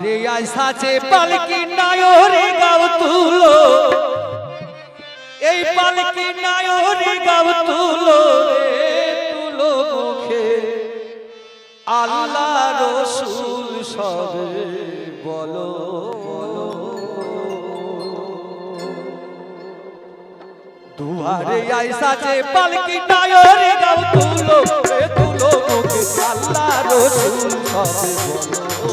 রে আইসাছে পালকি নায়রে গাও তুলো, এই পালকি নায়রে গাও তুলো রে তুলো মুখে আল্লাহ রসুল সবে বলো বলো। দুয়ারে আইসাছে পালকি নায়রে গাও তুলো রে তুলো মুখে আল্লাহ রসুল সবে বলো,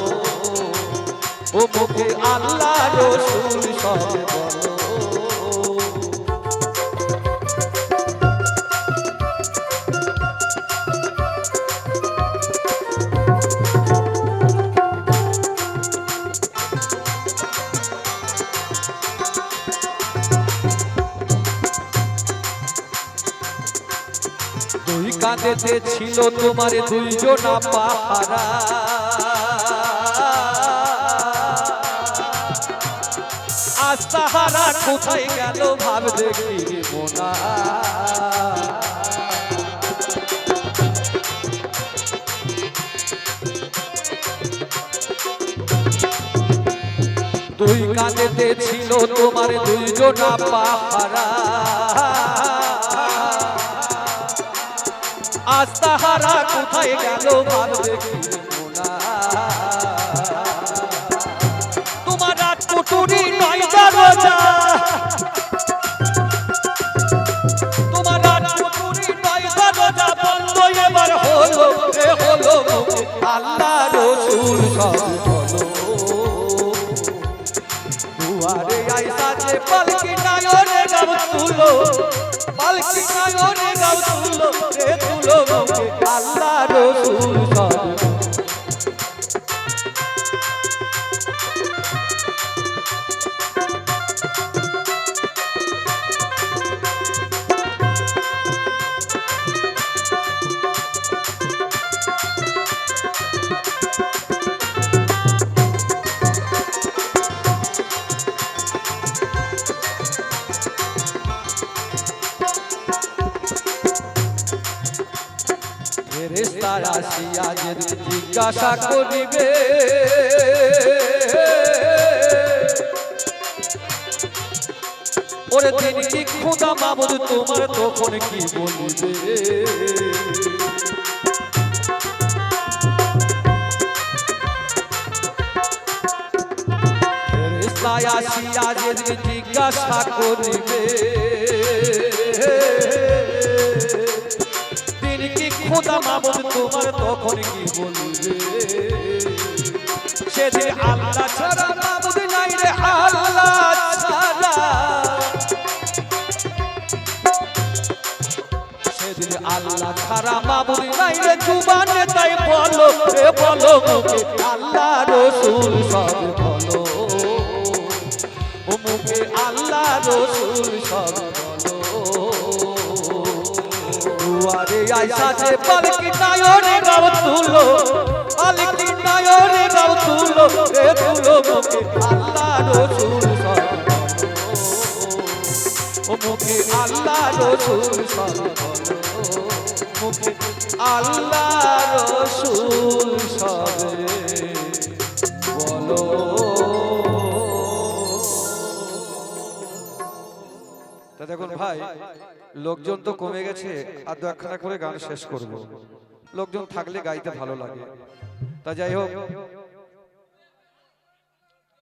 ও মুখে আল্লাহ রসুল সবে বলো। দুই কাঁধেতে ছিল তোমার দুইজনা পাহারা, আজ তাহারা কোথায় গেল ভাব দেখি মোনা। দুই কাঁধেতে ছিল তোমার দুইজনা পাহারা, আজ তাহারা কোথায় গেল ভাব দেখি মোনা। তোমার রাত কুটুরি নয় দরজা, তোমার রাত কুটুরি নয় দরজা বন্ধ এবার হলো এ হলো আল্লাহ রসুল সব বলো। দুয়ারে আইসাছে পালকি নায়রে গাও তুলো, পালকি নায়রে গাও তুলো রে তুলো আল্লাহ রসুল সব। ফেরেশতা আসিয়া যদি জিজ্ঞাসা করিবে, ওরে দিন কি খোদা মাবুদ তোমার তখন কি বলিবে। ফেরেশতা আসিয়া যদি জিজ্ঞাসা করিবে, খোদা মাবুদ তোমার তখন কি বলবে। সেদিন আল্লাহ ছাড়া মাবুদ নাই রে আল্লাহ ছাড়া, সেদিন আল্লাহ ছাড়া মাবুদ নাই রে জুবানে তাই বলো রে বলো মুখে আল্লাহ রসুল সব বলো, ও মুখে আল্লাহ রসুল সব বলো। দুয়ারে আইসাছে পালকি নায়রে গাও তুলো, পালকি নায়রে গাও তুলো রে তুলো মুখে আল্লাহ রসুল সব বলো, ও মুখে আল্লাহ রসুল সব বলো, মুখে আল্লাহ রসুল সব বলো। তা দেখুন ভাই, লোকজন তো কমে গেছে, আর দু একখানা করে গান শেষ করব। লোকজন থাকলে গাইতে ভালো লাগে। তা যাই হোক,